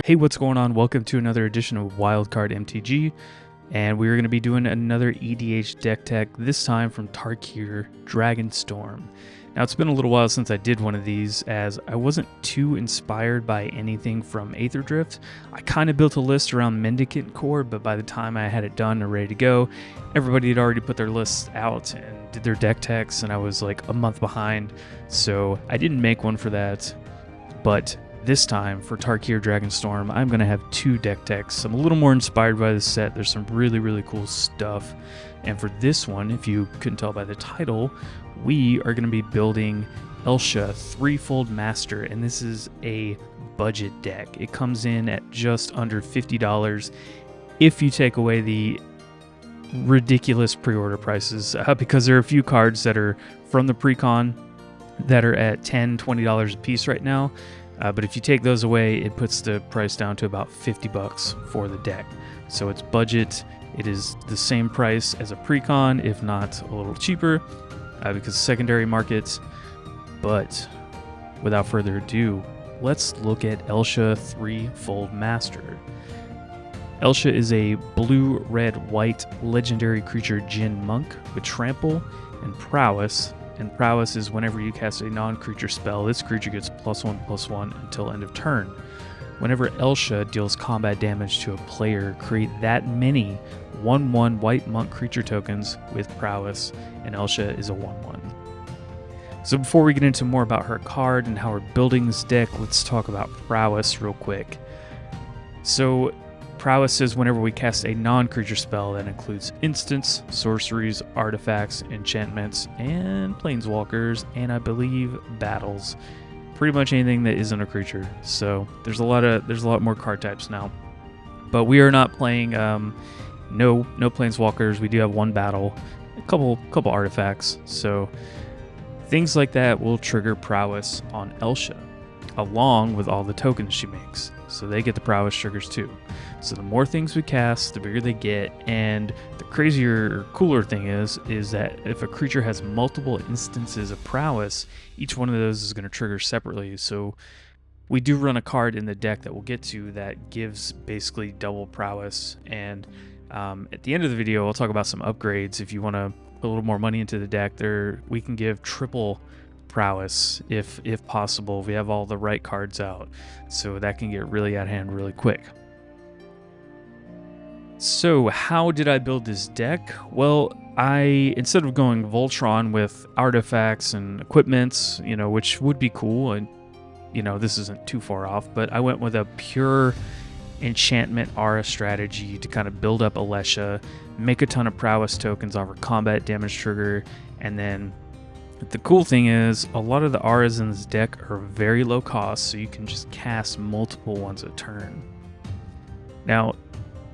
Hey, what's going on? Welcome to another edition of Wildcard MTG, and we're going to be doing another EDH deck tech, this time from Tarkir, Dragonstorm. Now, it's been a little while since I did one of these, as I wasn't too inspired by anything from Aether Drift. I kind of built a list around Mendicant Core, but by the time I had it done and ready to go, everybody had already put their lists out and did their deck techs, and I was like a month behind, so I didn't make one for that. But this time, for Tarkir Dragonstorm, I'm going to have two deck techs. I'm a little more inspired by this set. There's some really cool stuff. And for this one, if you couldn't tell by the title, we are going to be building Elsha Threefold Master, and this is a budget deck. It comes in at just under $50 if you take away the ridiculous pre-order prices, because there are a few cards that are from the pre-con that are at $10, $20 a piece right now. But if you take those away, it puts the price down to about $50 for the deck. So it's budget. It is the same price as a pre-con, if not a little cheaper, because secondary markets. But without further ado, let's look at Elsha Threefold Master. Elsha is a blue, red, white legendary creature Djinn monk with trample and prowess. And prowess is whenever you cast a non-creature spell, this creature gets +1/+1 until end of turn. Whenever Elsha deals combat damage to a player, create that many 1/1 white monk creature tokens with prowess, and Elsha is a 1/1. So before we get into more about her card and how we're building this deck, let's talk about prowess real quick. So prowess is whenever we cast a non-creature spell that includes instants, sorceries, artifacts, enchantments, and planeswalkers, and I believe battles. Pretty much anything that isn't a creature. So there's a lot more card types now. But we are not playing no planeswalkers. We do have one battle, a couple artifacts. So things like that will trigger prowess on Elsha, along with all the tokens she makes. So they get the prowess triggers too. So the more things we cast, the bigger they get, and the crazier or cooler thing is that if a creature has multiple instances of prowess, each one of those is going to trigger separately. So we do run a card in the deck that we'll get to that gives basically double prowess, and at the end of the video I'll talk about some upgrades. If you want to put a little more money into the deck, we can give triple prowess if possible. We have all the right cards out, so that can get really out of hand really quick. So how did I build this deck? Well, instead of going Voltron with artifacts and equipments, which would be cool, and this isn't too far off, but I went with a pure enchantment aura strategy to kind of build up Elsha, make a ton of prowess tokens off her combat damage trigger, and then the cool thing is a lot of the auras in this deck are very low cost, so you can just cast multiple ones a turn. Now,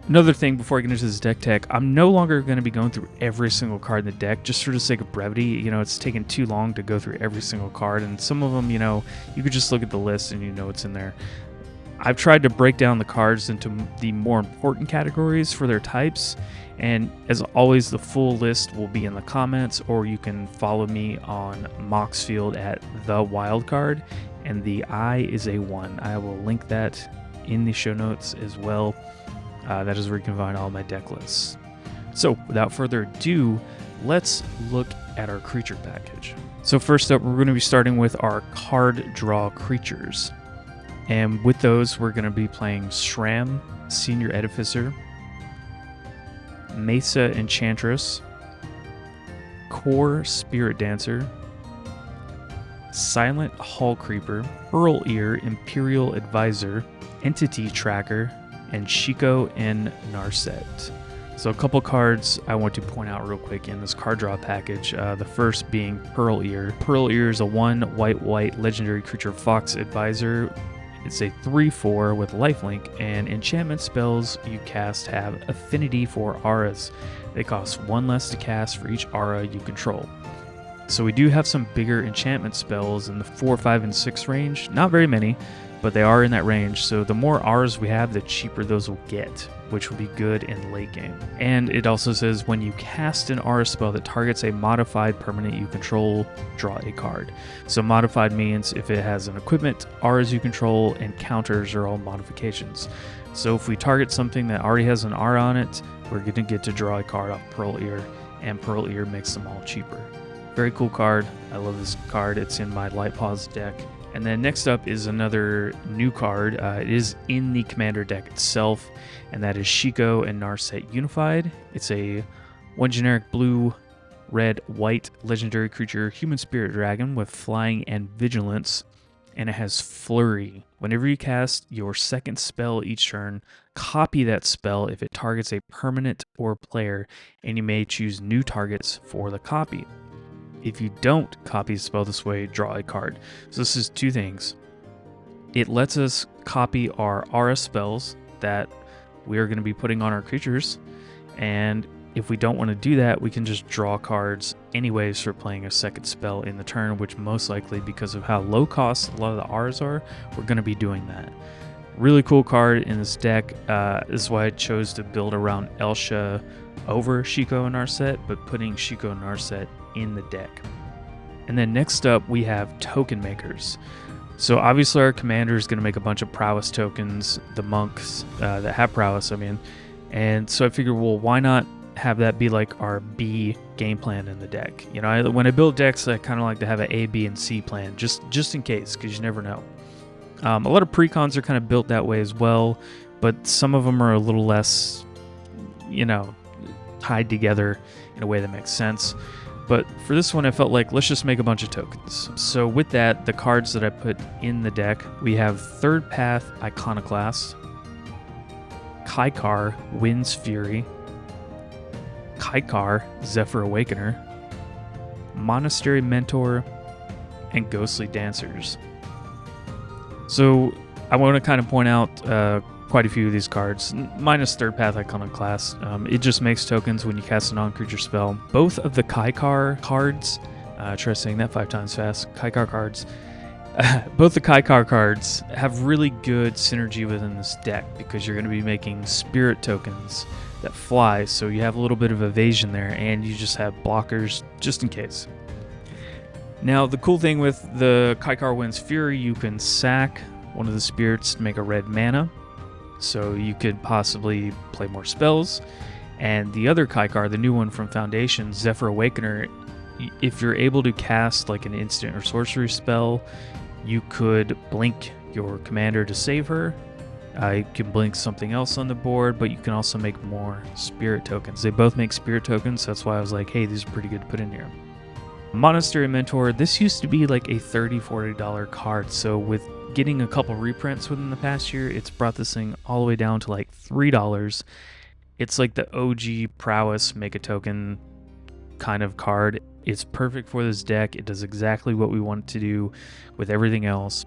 another thing before I get into this deck tech, I'm no longer going to be going through every single card in the deck, just for the sake of brevity. It's taken too long to go through every single card, and some of them, you could just look at the list and you know what's in there. I've tried to break down the cards into the more important categories for their types, and as always, the full list will be in the comments, or you can follow me on Moxfield at The Wildcard, and the I is a 1. I will link that in the show notes as well. That is where you can find all my deck lists. So without further ado, let's look at our creature package. So first up, we're going to be starting with our card draw creatures. And with those, we're going to be playing Shram, Senior Edificer, Mesa Enchantress, Core Spirit Dancer, Silent Hall Creeper, Pearl Ear Imperial Advisor, Entity Tracker, and Shiko and Narset. So a couple cards I want to point out real quick in this card draw package. The first being Pearl Ear. Pearl Ear is a 1 white legendary creature Fox Advisor. It's a 3/4 with lifelink, and enchantment spells you cast have affinity for auras. They cost 1 less to cast for each aura you control. So we do have some bigger enchantment spells in the 4, 5, and 6 range. Not very many. but they are in that range, so the more auras we have, the cheaper those will get, which will be good in late game. And it also says when you cast an aura spell that targets a modified permanent you control, draw a card. So modified means if it has an equipment, auras you control, and counters are all modifications. So if we target something that already has an aura on it, we're going to get to draw a card off Pearl Ear, and Pearl Ear makes them all cheaper. Very cool card. I love this card. It's in my Light Paws deck. And then next up is another new card. It is in the Commander deck itself, and that is Shiko and Narset Unified. It's a one generic blue, red, white legendary creature, human spirit dragon with flying and vigilance, and it has Flurry. Whenever you cast your second spell each turn, copy that spell if it targets a permanent or player, and you may choose new targets for the copy. If you don't copy a spell this way, draw a card. So this is two things. It lets us copy our aura spells that we are going to be putting on our creatures, and if we don't want to do that, we can just draw cards anyways for playing a second spell in the turn, which most likely, because of how low cost a lot of the auras are, we're going to be doing that. Really cool card in this deck. This is why I chose to build around Elsha over Shiko and Narset, but putting Shiko and Narset in the deck. And then next up we have token makers. So obviously our commander is going to make a bunch of prowess tokens, the monks that have prowess, and so I figured, well, why not have that be like our B game plan in the deck? You know, when I build decks, I kind of like to have an A, B, and C plan, just in case, because you never know. A lot of precons are kind of built that way as well, but some of them are a little less, tied together in a way that makes sense. But for this one, I felt like, let's just make a bunch of tokens. So with that, the cards that I put in the deck, we have Third Path Iconoclast, Kaikar Wind's Fury, Kaikar Zephyr Awakener, Monastery Mentor, and Ghostly Dancers. So I want to kind of point out quite a few of these cards, minus Third Path Iconoclast. It just makes tokens when you cast a non-creature spell. Both of the Kaikar cards, try saying that 5 times fast, Kaikar cards, both the Kaikar cards have really good synergy within this deck because you're going to be making spirit tokens that fly, so you have a little bit of evasion there, and you just have blockers just in case. Now, the cool thing with the Kaikar Wind's Fury, you can sack one of the spirits to make a red mana, so you could possibly play more spells. And the other Kaikar, the new one from Foundation, Zephyr Awakener, if you're able to cast like an instant or sorcery spell, you could blink your commander to save her. You can blink something else on the board, but you can also make more spirit tokens. They both make spirit tokens, so that's why I was like, hey, these are pretty good to put in here. Monastery Mentor, this used to be like a $30, $40 card, so with getting a couple reprints within the past year, it's brought this thing all the way down to like $3. It's like the OG Prowess Make a Token kind of card. It's perfect for this deck. It does exactly what we want it to do with everything else,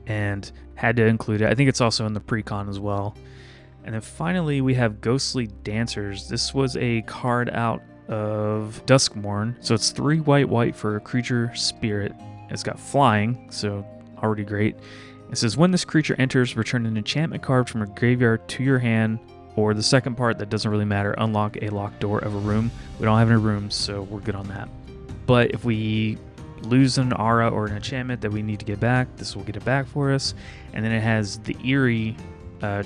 and had to include it. I think it's also in the precon as well. And then finally we have Ghostly Dancers. This was a card out of Duskmourn, so it's 3 white for a creature spirit. It's got flying, so already great. It says when this creature enters, return an enchantment card from your graveyard to your hand, or the second part that doesn't really matter, unlock a locked door of a room. We don't have any rooms, so we're good on that. But if we lose an aura or an enchantment that we need to get back, this will get it back for us. And then it has the Eerie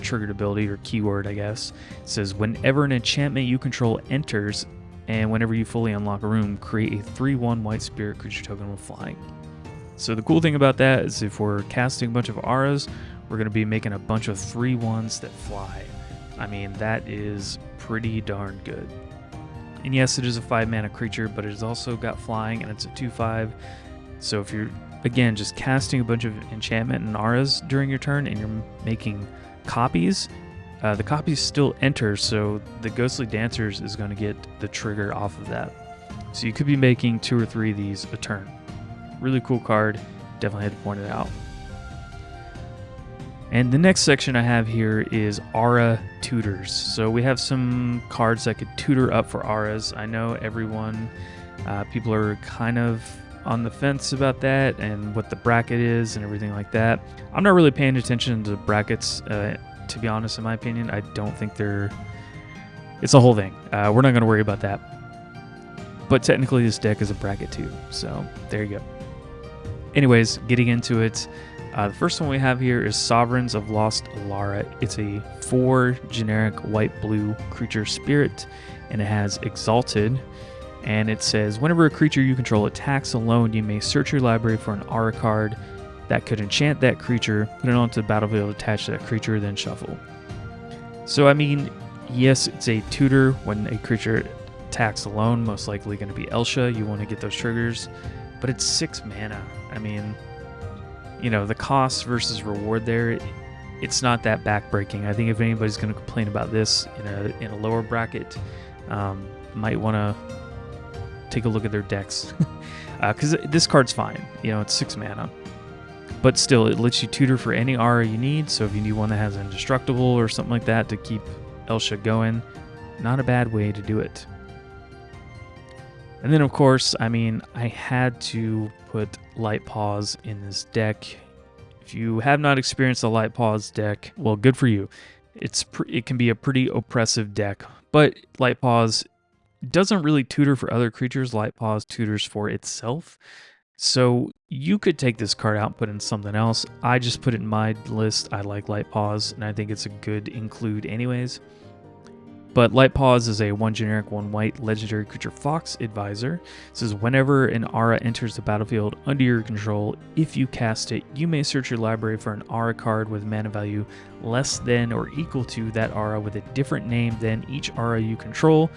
triggered ability, or keyword, I guess. It says whenever an enchantment you control enters, and whenever you fully unlock a room, create a 3/1 white spirit creature token with flying. So the cool thing about that is if we're casting a bunch of auras, we're going to be making a bunch of 3/1s that fly. I mean, that is pretty darn good. And yes, it is a 5-mana creature, but it has also got flying, and it's a 2/5. So if you're, again, just casting a bunch of enchantment and auras during your turn, and you're making copies, the copies still enter, so the Ghostly Dancers is going to get the trigger off of that. So you could be making 2 or 3 of these a turn. Really cool card. Definitely had to point it out. And the next section I have here is Aura Tutors. So we have some cards that could tutor up for auras. I know everyone, people are kind of on the fence about that and what the bracket is and everything like that. I'm not really paying attention to brackets, to be honest. In my opinion, I don't think it's a whole thing. We're not going to worry about that. But technically this deck is a bracket too, so there you go. Anyways, getting into it, the first one we have here is Sovereigns of Lost Alara. It's a 4 generic white-blue creature spirit, and it has Exalted. And it says, whenever a creature you control attacks alone, you may search your library for an aura card that could enchant that creature, put it onto the battlefield attached to that creature, then shuffle. So, I mean, yes, it's a tutor when a creature attacks alone, most likely going to be Elsha. You want to get those triggers, but it's 6 mana. I mean, you know, the cost versus reward there, it's not that backbreaking. I think if anybody's going to complain about this in a lower bracket, might want to take a look at their decks, because this card's fine. You know, it's 6 mana, but still, it lets you tutor for any aura you need. So if you need one that has indestructible or something like that to keep Elsha going, not a bad way to do it. And then, of course, I mean, I had to put Light Paws in this deck. If you have not experienced the Light Paws deck, well, good for you. It can be a pretty oppressive deck, but Light Paws doesn't really tutor for other creatures. Light Paws tutors for itself. So you could take this card out and put in something else. I just put it in my list. I like Light Paws, and I think it's a good include anyways. But Light Paws is a 1 generic, 1 white legendary creature fox advisor. It says whenever an aura enters the battlefield under your control, if you cast it, you may search your library for an aura card with mana value less than or equal to that aura with a different name than each aura you control.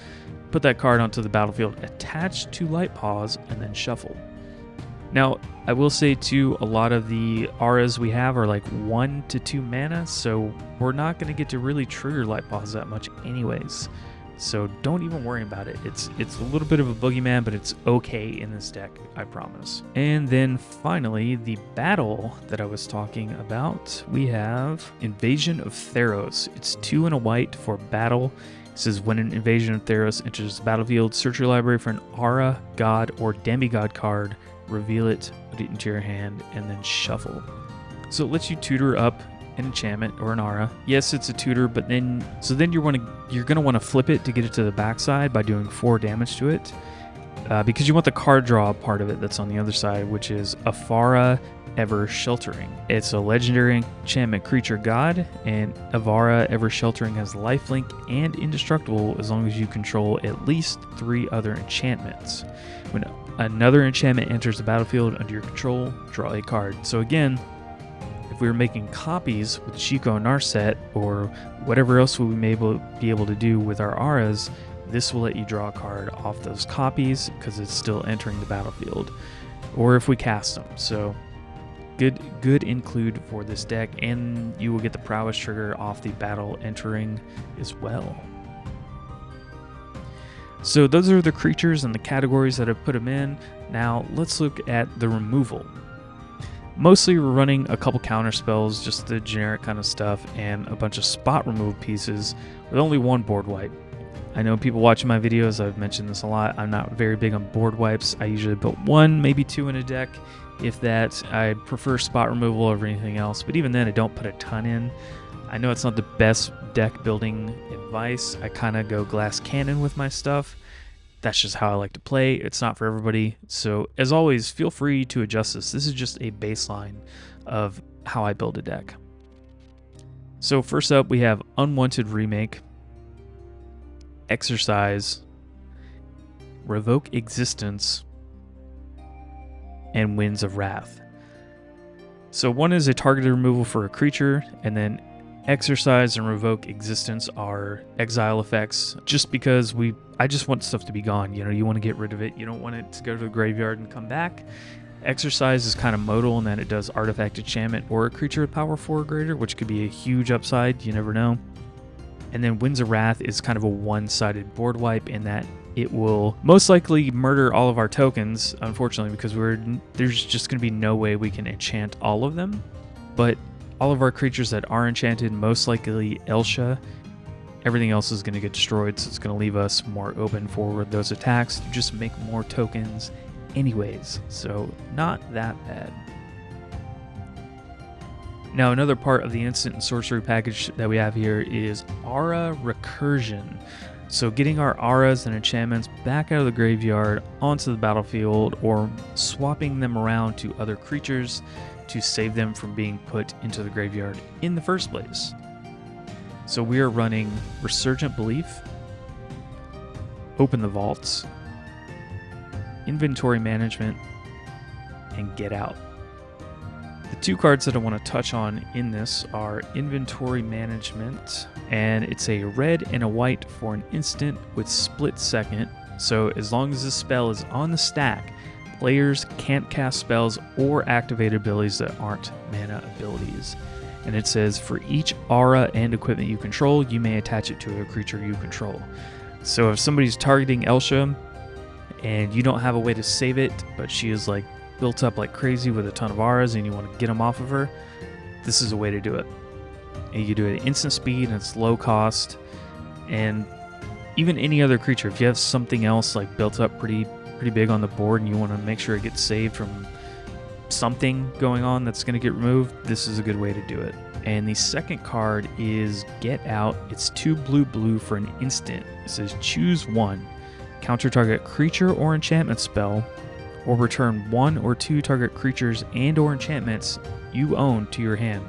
Put that card onto the battlefield attached to Light Paws and then shuffle. Now, I will say too, a lot of the auras we have are like 1 to 2 mana, so we're not going to get to really trigger Light Paws that much anyways. So don't even worry about it. It's a little bit of a boogeyman, but it's okay in this deck, I promise. And then finally, the battle that I was talking about, we have Invasion of Theros. It's 2 and a white for battle. It says when an Invasion of Theros enters the battlefield, search your library for an aura, god, or demigod card, reveal it, put it into your hand, and then shuffle. So it lets you tutor up an enchantment or an aura. Yes, it's a tutor, but then you're gonna want to flip it to get it to the backside by doing 4 damage to it, because you want the card draw part of it that's on the other side, which is Afara Ever Sheltering. It's a legendary enchantment creature god, and Avara Ever Sheltering has lifelink and indestructible as long as you control at least 3 other enchantments. When another enchantment enters the battlefield under your control, draw a card. So again, if we were making copies with Chico and our set, or whatever else we may be able to do with our auras, this will let you draw a card off those copies because it's still entering the battlefield, or if we cast them. So good include for this deck, and you will get the Prowess trigger off the battle entering as well. So those are the creatures and the categories that I've put them in. Now let's look at the removal. Mostly we're running a couple counter spells, just the generic kind of stuff, and a bunch of spot remove pieces with only 1 board wipe. I know people watching my videos, I've mentioned this a lot, I'm not very big on board wipes. I usually put 1, maybe 2 in a deck. If that, I prefer spot removal over anything else, but even then I don't put a ton in. I know it's not the best deck building advice. I kind of go glass cannon with my stuff. That's just how I like to play. It's not for everybody. So as always, feel free to adjust this. This is just a baseline of how I build a deck. So first up, we have Unwanted Remake, Exercise, Revoke Existence, and Winds of Wrath. So 1 is a targeted removal for a creature, and then Exercise and Revoke Existence are exile effects, just because I just want stuff to be gone. You know, you want to get rid of it. You don't want it to go to the graveyard and come back. Exercise is kind of modal in that it does artifact, enchantment, or a creature with power 4 or greater, which could be a huge upside. You never know. And then Winds of Wrath is kind of a one-sided board wipe in that it will most likely murder all of our tokens, unfortunately, because there's just going to be no way we can enchant all of them. But all of our creatures that are enchanted, most likely Elsha, everything else is going to get destroyed, so it's going to leave us more open for those attacks to just make more tokens anyways, so not that bad. Now, another part of the instant and sorcery package that we have here is Aura Recursion. So getting our auras and enchantments back out of the graveyard onto the battlefield, or swapping them around to other creatures to save them from being put into the graveyard in the first place. So we are running Resurgent Belief, Open the Vaults, Inventory Management, and Get Out. The two cards that I want to touch on in this are Inventory Management, and it's a red and a white for an instant with split second. So as long as this spell is on the stack, players can't cast spells or activate abilities that aren't mana abilities. And it says, for each aura and equipment you control, you may attach it to a creature you control. So if somebody's targeting Elsha and you don't have a way to save it, but she is like built up like crazy with a ton of auras and you want to get them off of her, this is a way to do it. And you do it at instant speed and it's low cost. And even any other creature, if you have something else like built up pretty big on the board and you want to make sure it gets saved from something going on that's going to get removed, this is a good way to do it. And the second card is Get Out. It's 2 blue for an instant. It says choose one, counter target creature or enchantment spell, or return 1 or 2 target creatures and or enchantments you own to your hand.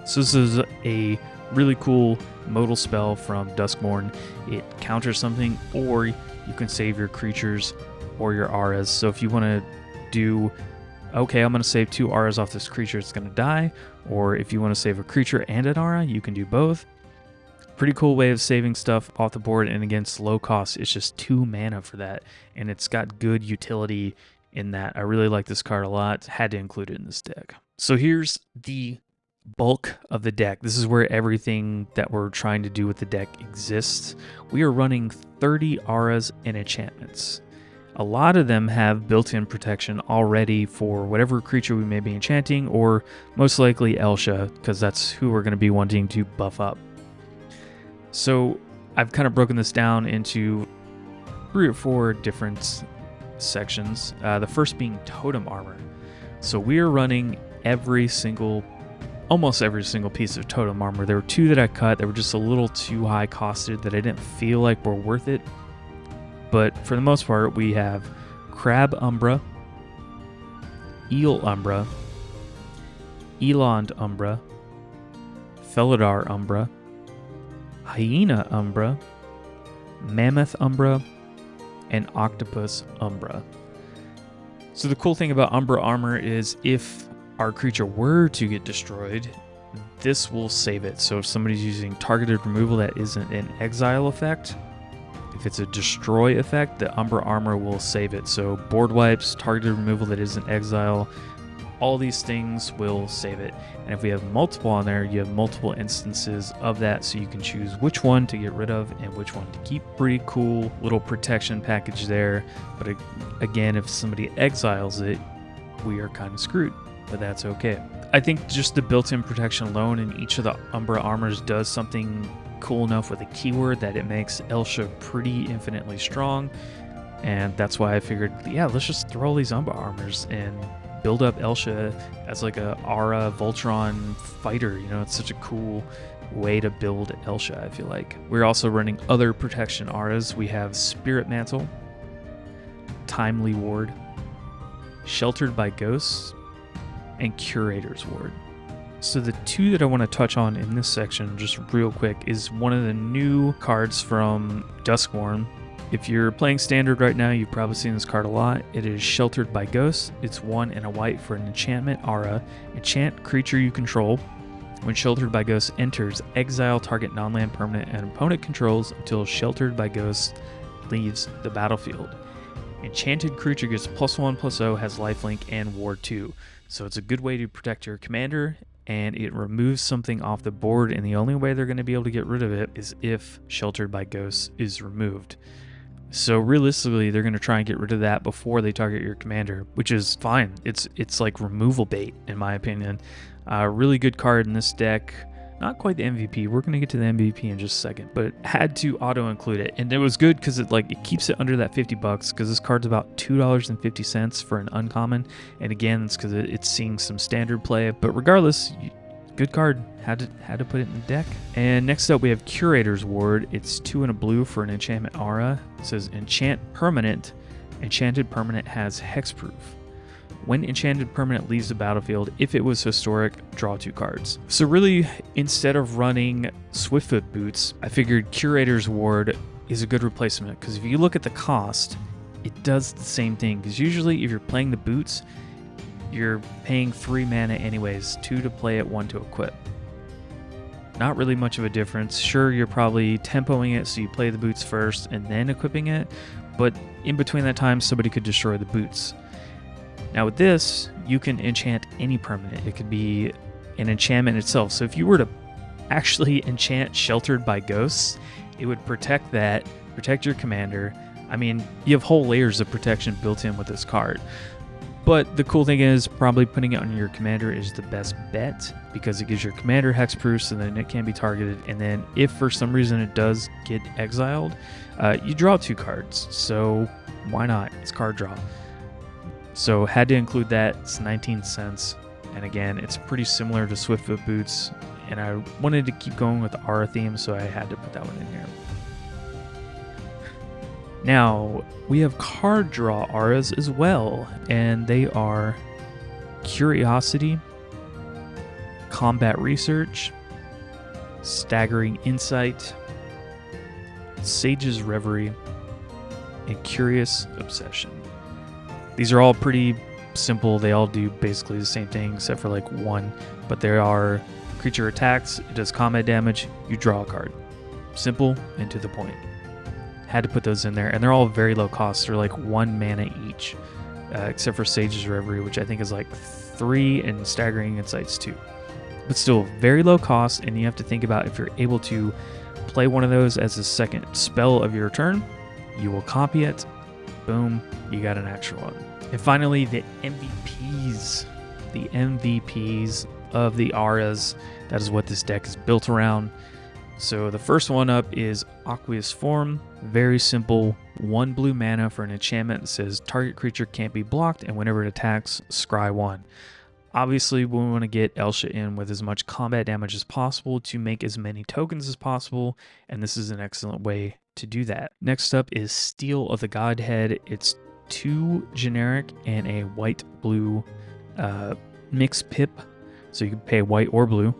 So this is a really cool modal spell from Duskmourn. It counters something, or you can save your creatures or your auras. So if you want to do, okay, I'm going to save 2 auras off this creature, it's going to die, or if you want to save a creature and an aura, you can do both. Pretty cool way of saving stuff off the board, and again, it's low cost. It's just 2 mana for that, and it's got good utility in that. I really like this card a lot. Had to include it in this deck. So here's the bulk of the deck. This is where everything that we're trying to do with the deck exists. We are running 30 auras and enchantments. A lot of them have built-in protection already for whatever creature we may be enchanting, or most likely Elsha, because that's who we're going to be wanting to buff up. So I've kind of broken this down into 3 or 4 different sections. The first being Totem Armor. So we are running almost every single piece of Totem Armor. There were 2 that I cut that were just a little too high costed that I didn't feel like were worth it. But for the most part, we have Crab Umbra, Eel Umbra, Eland Umbra, Felidar Umbra, Hyena Umbra, Mammoth Umbra, and Octopus Umbra. So the cool thing about Umbra Armor is if our creature were to get destroyed, this will save it. So if somebody's using targeted removal that isn't an exile effect, if it's a destroy effect, the Umbra Armor will save it. So board wipes, targeted removal that isn't exile, all these things will save it. And if we have multiple on there, you have multiple instances of that, so you can choose which one to get rid of and which one to keep. Pretty cool little protection package there. But again, if somebody exiles it, we are kind of screwed, but that's okay. I think just the built-in protection alone in each of the Umbra Armors does something cool enough with a keyword that it makes Elsha pretty infinitely strong. And that's why I figured, yeah, let's just throw all these Umbra Armors and build up Elsha as like a Aura Voltron fighter. You know, it's such a cool way to build Elsha, I feel like. We're also running other protection auras. We have Spirit Mantle, Timely Ward, Sheltered by Ghosts, and Curator's Ward. So the 2 that I want to touch on in this section just real quick is one of the new cards from Duskmourn. If you're playing Standard right now, you've probably seen this card a lot. It is Sheltered by Ghosts. It's 1 and a white for an enchantment aura. Enchant creature you control. When Sheltered by Ghosts enters, exile target non-land permanent and opponent controls until Sheltered by Ghosts leaves the battlefield. Enchanted creature gets +1/+0, has lifelink and ward 2. So it's a good way to protect your commander, and it removes something off the board, and the only way they're going to be able to get rid of it is if Sheltered by Ghosts is removed. So realistically, they're going to try and get rid of that before they target your commander, which is fine. It's like removal bait, in my opinion. Really good card in this deck. Not quite the MVP. We're going to get to the MVP in just a second, but had to auto include it. And it was good because it keeps it under that $50 because this card's about $2.50 for an uncommon. And again, it's because it's seeing some standard play. But regardless, good card. Had to put it in the deck. And next up we have Curator's Ward. It's 2 and a blue for an enchantment aura. It says enchant permanent. Enchanted permanent has hexproof. When enchanted permanent leaves the battlefield, if it was historic, draw 2 cards. So really, instead of running Swiftfoot Boots, I figured Curator's Ward is a good replacement, because if you look at the cost, it does the same thing. Because usually if you're playing the boots, you're paying 3 mana anyways, 2 to play it, 1 to equip. Not really much of a difference. Sure, you're probably tempoing it so you play the boots first and then equipping it, but in between that time, somebody could destroy the boots. Now with this, you can enchant any permanent. It could be an enchantment itself. So if you were to actually enchant Sheltered by Ghosts, it would protect that, protect your commander. I mean, you have whole layers of protection built in with this card. But the cool thing is, probably putting it on your commander is the best bet, because it gives your commander hexproof, so then it can be targeted. And then if for some reason it does get exiled, you draw 2 cards. So why not? It's card draw. So had to include that. It's 19 cents. And again, it's pretty similar to Swiftfoot Boots. And I wanted to keep going with the aura theme, so I had to put that one in here. Now, we have card draw auras as well. And they are Curiosity, Combat Research, Staggering Insight, Sage's Reverie, and Curious Obsession. These are all pretty simple. They all do basically the same thing except for one, but they are creature attacks, it does combat damage, you draw a card. Simple and to the point. Had to put those in there, and they're all very low cost. They're 1 mana each, except for Sage's Reverie, which I think is 3, and Staggering Insights 2. But still very low cost, and you have to think about if you're able to play one of those as a second spell of your turn, you will copy it. Boom, you got an extra one. And finally, the MVPs. The MVPs of the auras. That is what this deck is built around. So the first one up is Aqueous Form. Very simple. 1 blue mana for an enchantment that says target creature can't be blocked, and whenever it attacks, scry 1. Obviously, we want to get Elsha in with as much combat damage as possible to make as many tokens as possible, and this is an excellent way to do that. Next up is Steel of the Godhead. It's 2 generic and a white-blue mixed pip, so you can pay white or blue.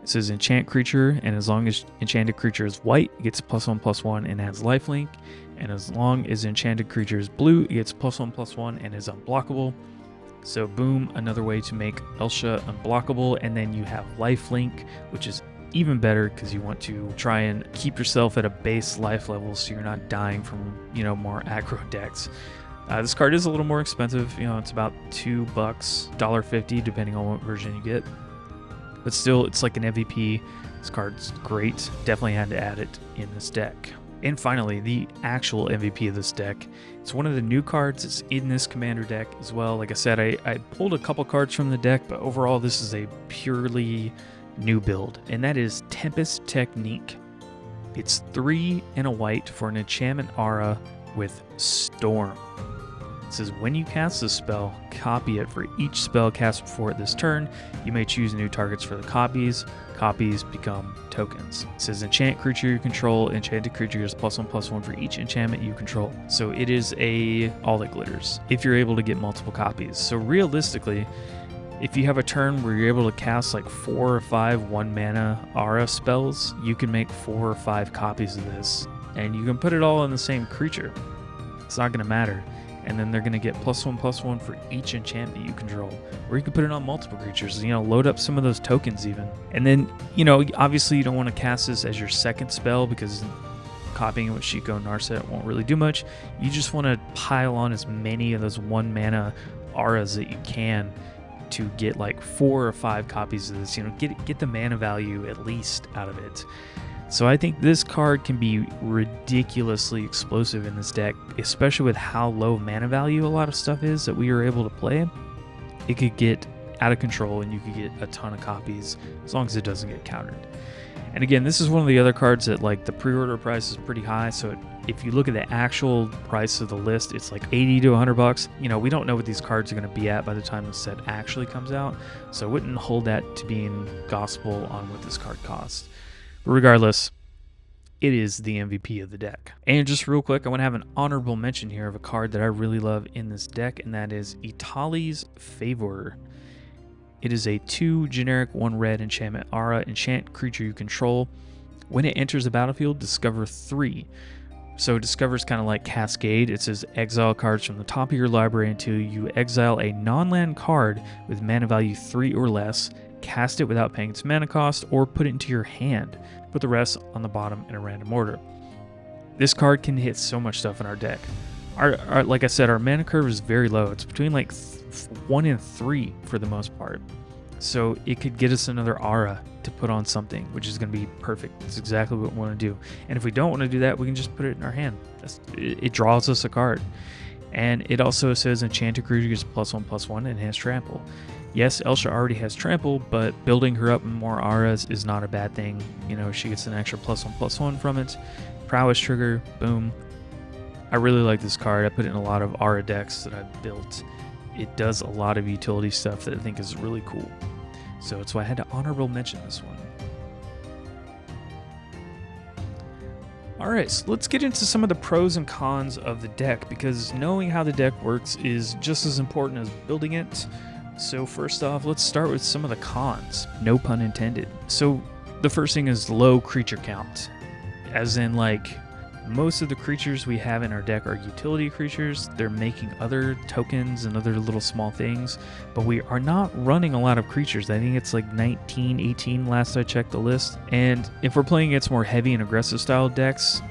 It says enchant creature, and as long as enchanted creature is white, it gets +1/+1 and adds lifelink. And as long as enchanted creature is blue, it gets +1/+1 and is unblockable. So boom, another way to make Elsha unblockable. And then you have lifelink, which is even better because you want to try and keep yourself at a base life level so you're not dying from, more aggro decks. This card is a little more expensive. It's about $2, $1.50, depending on what version you get. But still, it's like an MVP. This card's great. Definitely had to add it in this deck. And finally, the actual MVP of this deck. It's one of the new cards. It's in this commander deck as well. Like I said, I pulled a couple cards from the deck, but overall, this is a purely new build. And that is Tempest Technique. It's 3 and a white for an enchantment aura with Storm. It says when you cast this spell, copy it for each spell cast before this turn. You may choose new targets for the copies. Copies become tokens. It says enchant creature you control. Enchanted creature is +1/+1 for each enchantment you control. So it is all that glitters if you're able to get multiple copies. So realistically, if you have a turn where you're able to cast 4 or 5 1 mana aura spells, you can make 4 or 5 copies of this, and you can put it all in the same creature. It's not going to matter. And then they're going to get +1/+1 for each enchantment you control. Or you can put it on multiple creatures, load up some of those tokens even. And then, obviously you don't want to cast this as your second spell because copying it with Shiko and Narset won't really do much. You just want to pile on as many of those 1 mana auras that you can to get 4 or 5 copies of this. Get the mana value at least out of it. So I think this card can be ridiculously explosive in this deck, especially with how low mana value a lot of stuff is that we are able to play. It could get out of control, and you could get a ton of copies as long as it doesn't get countered. And again, this is one of the other cards that like the pre-order price is pretty high, so if you look at the actual price of the list, it's like 80 to 100 bucks. You know, we don't know what these cards are going to be at by the time the set actually comes out, so I wouldn't hold that to being gospel on what this card costs. But regardless, it is the MVP of the deck. And just real quick, I want to have an honorable mention here of a card that I really love in this deck, and that is Itali's Favor. It is a 2 generic 1 red enchantment aura. Enchant creature you control. When it enters the battlefield, discover 3. So discover is kind of like Cascade. It says exile cards from the top of your library until you exile a non-land card with mana value 3 or less, cast it without paying its mana cost, or put it into your hand. Put the rest on the bottom in a random order. This card can hit so much stuff in our deck. Our like I said, our mana curve is very low. It's between like 1 and 3 for the most part. So it could get us another aura to put on something, which is going to be perfect. That's exactly what we want to do. And if we don't want to do that, we can just put it in our hand. It draws us a card. And it also says enchanted creature gets +1/+1 and has trample. Yes, Elsha already has trample, but building her up in more auras is not a bad thing. You know, she gets an extra +1/+1 from it. Prowess trigger, boom. I really like this card. I put it in a lot of aura decks that I've built. It does a lot of utility stuff that I think is really cool. So that's why I had to honorable mention this one. Alright, so let's get into some of the pros and cons of the deck, because knowing how the deck works is just as important as building it. So first off, let's start with some of the cons. No pun intended. So the first thing is low creature count. As in, like, most of the creatures we have in our deck are utility creatures. They're making other tokens and other little small things, but we are not running a lot of creatures. I think it's like 19, 18 last I checked the list. And if we're playing against more heavy and aggressive style decks,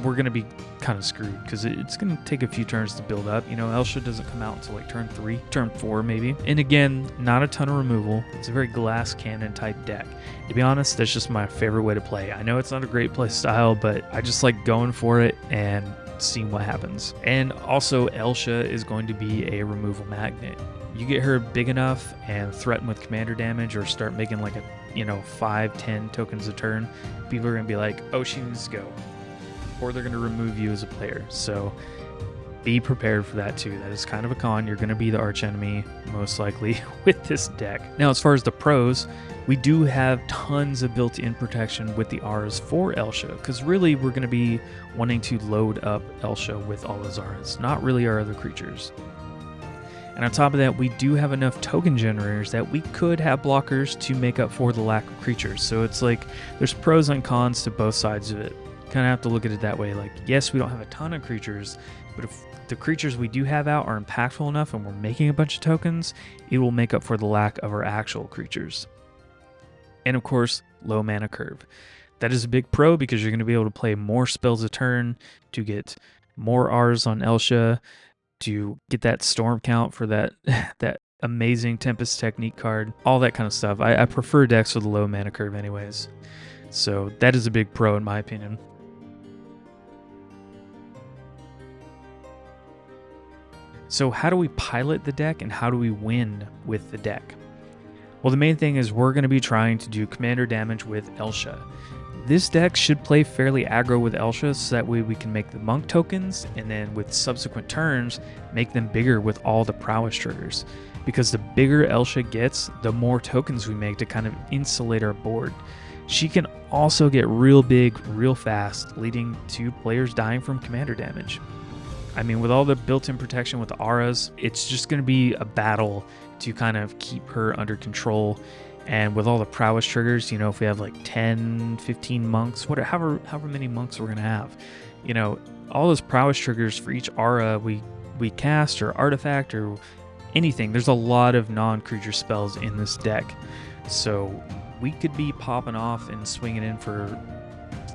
we're going to be kind of screwed, because it's going to take a few turns to build up. You know, Elsha doesn't come out until like turn 3, turn 4 maybe. And again, not a ton of removal. It's a very glass cannon type deck. To be honest, that's just my favorite way to play. I know it's not a great play style, but I just like going for it and seeing what happens. And also, Elsha is going to be a removal magnet. You get her big enough and threaten with commander damage, or start making like 5-10 tokens a turn, people are going to be like, oh, she needs to go. Or they're going to remove you as a player. So be prepared for that too. That is kind of a con. You're going to be the archenemy, most likely, with this deck. Now, as far as the pros, we do have tons of built-in protection with the auras for Elsha, because really we're going to be wanting to load up Elsha with all those auras, not really our other creatures. And on top of that, we do have enough token generators that we could have blockers to make up for the lack of creatures. So it's like there's pros and cons to both sides of it. Kind of have to look at it that way. Like, yes, we don't have a ton of creatures, but if the creatures we do have out are impactful enough and we're making a bunch of tokens, it will make up for the lack of our actual creatures. And of course, low mana curve. That is a big pro, because you're going to be able to play more spells a turn to get more R's on Elsha, to get that storm count for that amazing Tempest Technique card, all that kind of stuff. I prefer decks with a low mana curve anyways. So that is a big pro in my opinion. So how do we pilot the deck, and how do we win with the deck? Well, the main thing is we're going to be trying to do commander damage with Elsha. This deck should play fairly aggro with Elsha, so that way we can make the monk tokens, and then with subsequent turns, make them bigger with all the prowess triggers. Because the bigger Elsha gets, the more tokens we make to kind of insulate our board. She can also get real big, real fast, leading to players dying from commander damage. I mean, with all the built-in protection with the auras, it's just going to be a battle to kind of keep her under control. And with all the prowess triggers, you know, if we have like 10, 15 monks, however many monks we're going to have, you know, all those prowess triggers for each aura we cast or artifact or anything. There's a lot of non-creature spells in this deck. So we could be popping off and swinging in for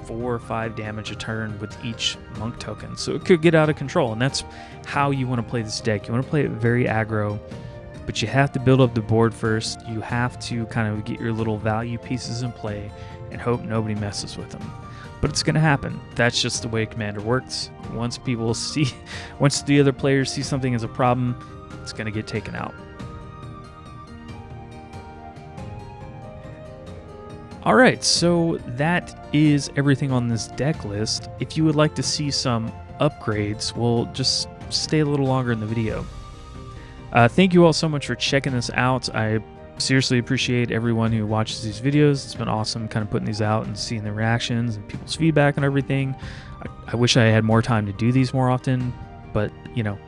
4 or 5 damage a turn with each monk token. So it could get out of control, and that's how you want to play this deck. You want to play it very aggro, but you have to build up the board first. You have to kind of get your little value pieces in play and hope nobody messes with them. But it's going to happen. That's just the way Commander works. Once the other players see something as a problem, it's going to get taken out. Alright, so that is everything on this deck list. If you would like to see some upgrades, well, just stay a little longer in the video. Thank you all so much for checking this out. I seriously appreciate everyone who watches these videos. It's been awesome kind of putting these out and seeing the reactions and people's feedback and everything. I wish I had more time to do these more often, but, you know,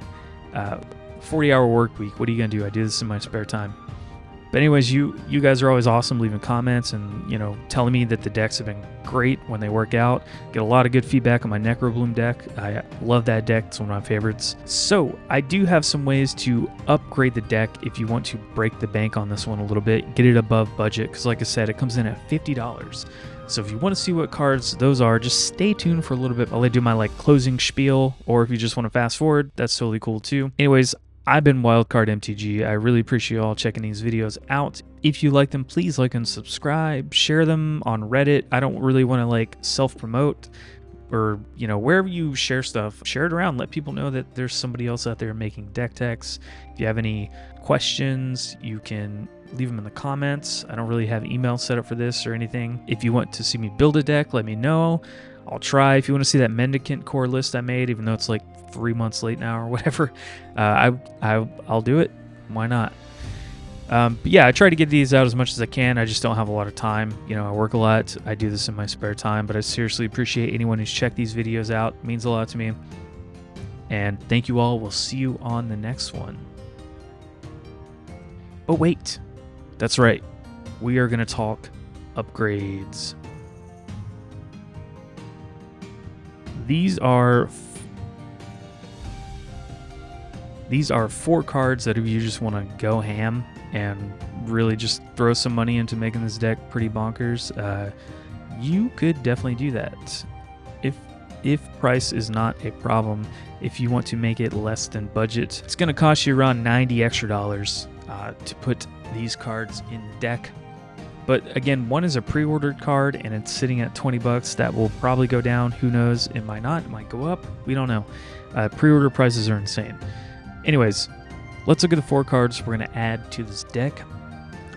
40-hour work week, what are you going to do? I do this in my spare time. But anyways, you guys are always awesome leaving comments and, you know, telling me that the decks have been great when they work out. Get a lot of good feedback on my Necrobloom deck. I love that deck. It's one of my favorites. So I do have some ways to upgrade the deck if you want to break the bank on this one a little bit, get it above budget, because like I said, it comes in at $50. So if you want to see what cards those are, just stay tuned for a little bit while I do my like closing spiel, or if you just want to fast forward, that's totally cool too. Anyways, I've been Wildcard MTG. I really appreciate you all checking these videos out. If you like them, please like and subscribe. Share them on Reddit. I don't really want to like self-promote, or, you know, wherever you share stuff, share it around. Let people know that there's somebody else out there making deck techs. If you have any questions, you can leave them in the comments. I don't really have email set up for this or anything. If you want to see me build a deck, let me know. I'll try. If you want to see that Mendicant core list I made, even though it's like 3 months late now or whatever, I'll do it. Why not? But yeah, I try to get these out as much as I can. I just don't have a lot of time. You know, I work a lot. I do this in my spare time, but I seriously appreciate anyone who's checked these videos out. It means a lot to me. And thank you all. We'll see you on the next one. But wait, that's right. We are going to talk upgrades. These are 4 cards that if you just want to go ham and really just throw some money into making this deck pretty bonkers, you could definitely do that. If price is not a problem, if you want to make it less than budget, it's going to cost you around $90 extra to put these cards in the deck. But again, one is a pre-ordered card and it's sitting at $20. That will probably go down. Who knows? It might not. It might go up. We don't know. Pre-order prices are insane. Anyways, let's look at the 4 cards we're going to add to this deck.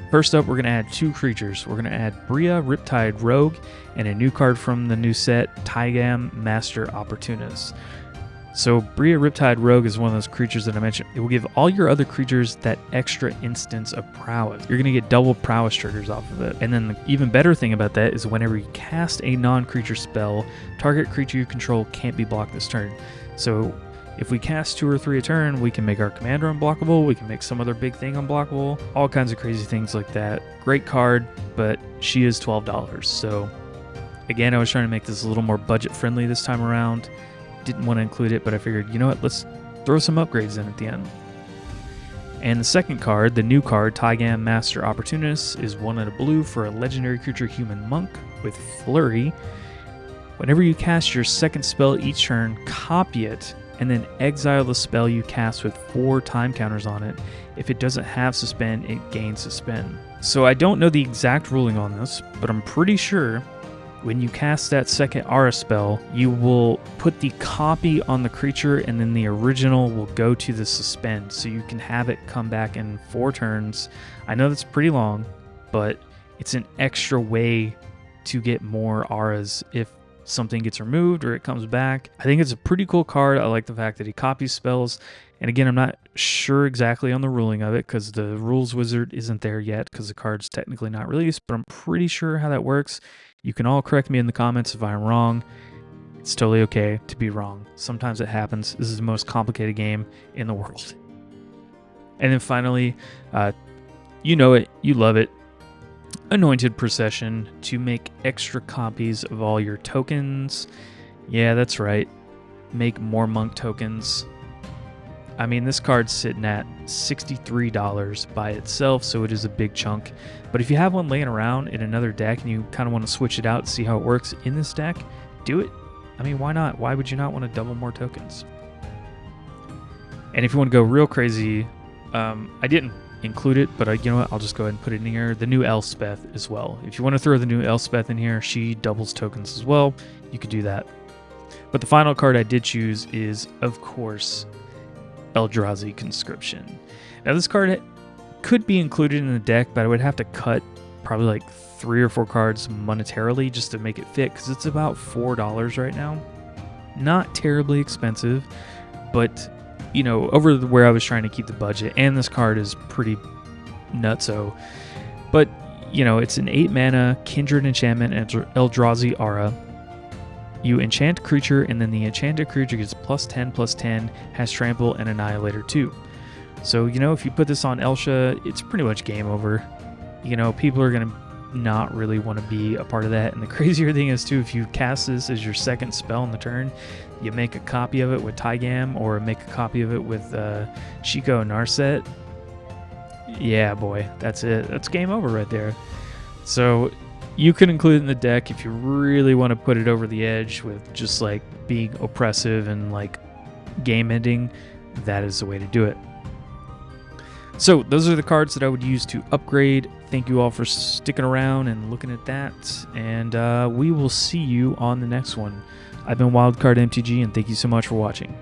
First up, we're going to add 2 creatures. We're going to add Bria, Riptide Rogue, and a new card from the new set, Tygam, Master Opportunist. So Bria, Riptide Rogue is one of those creatures that I mentioned. It will give all your other creatures that extra instance of prowess. You're going to get double prowess triggers off of it. And then the even better thing about that is whenever you cast a non-creature spell, target creature you control can't be blocked this turn. So if we cast 2 or 3 a turn, we can make our commander unblockable, we can make some other big thing unblockable, all kinds of crazy things like that. Great card, but she is $12. So again, I was trying to make this a little more budget friendly this time around. Didn't want to include it, but I figured, you know what, let's throw some upgrades in at the end. And the second card, the new card, Tygam Master Opportunist, is 1 and a blue for a legendary creature human monk with Flurry. Whenever you cast your second spell each turn, copy it, and then exile the spell you cast with 4 time counters on it. If it doesn't have suspend, it gains suspend. So I don't know the exact ruling on this, but I'm pretty sure when you cast that second Aura spell, you will put the copy on the creature and then the original will go to the suspend, so you can have it come back in 4 turns. I know that's pretty long, but it's an extra way to get more auras if something gets removed or it comes back. I think it's a pretty cool card. I like the fact that he copies spells. And again, I'm not sure exactly on the ruling of it because the rules wizard isn't there yet because the card's technically not released, but I'm pretty sure how that works. You can all correct me in the comments if I'm wrong. It's totally okay to be wrong. Sometimes it happens. This is the most complicated game in the world. And then finally, you know it, you love it, Anointed Procession to make extra copies of all your tokens. Yeah, that's right. Make more monk tokens. I mean, this card's sitting at $63 by itself, so it is a big chunk. But if you have one laying around in another deck and you kind of want to switch it out, see how it works in this deck, do it. I mean, why not? Why would you not want to double more tokens? And if you want to go real crazy, I didn't include it, but you know what? I'll just go ahead and put it in here. The new Elspeth as well. If you want to throw the new Elspeth in here, she doubles tokens as well. You could do that. But the final card I did choose is, of course, Eldrazi Conscription. Now this card could be included in the deck, but I would have to cut probably like 3 or 4 cards monetarily just to make it fit, because it's about $4 right now. Not terribly expensive, but you know, over where I was trying to keep the budget, and this card is pretty nutso. But you know, it's an 8 mana Kindred Enchantment Eldrazi Aura. You enchant creature, and then the enchanted creature gets +10/+10, has Trample and Annihilator 2. So, you know, if you put this on Elsha, it's pretty much game over. You know, people are going to not really want to be a part of that. And the crazier thing is, too, if you cast this as your second spell on the turn, you make a copy of it with Tygam, or make a copy of it with Chico Narset. Yeah, boy, that's it. That's game over right there. So you can include it in the deck if you really want to put it over the edge with just like being oppressive and like game ending. That is the way to do it. So those are the cards that I would use to upgrade. Thank you all for sticking around and looking at that. And we will see you on the next one. I've been Wildcard MTG, and thank you so much for watching.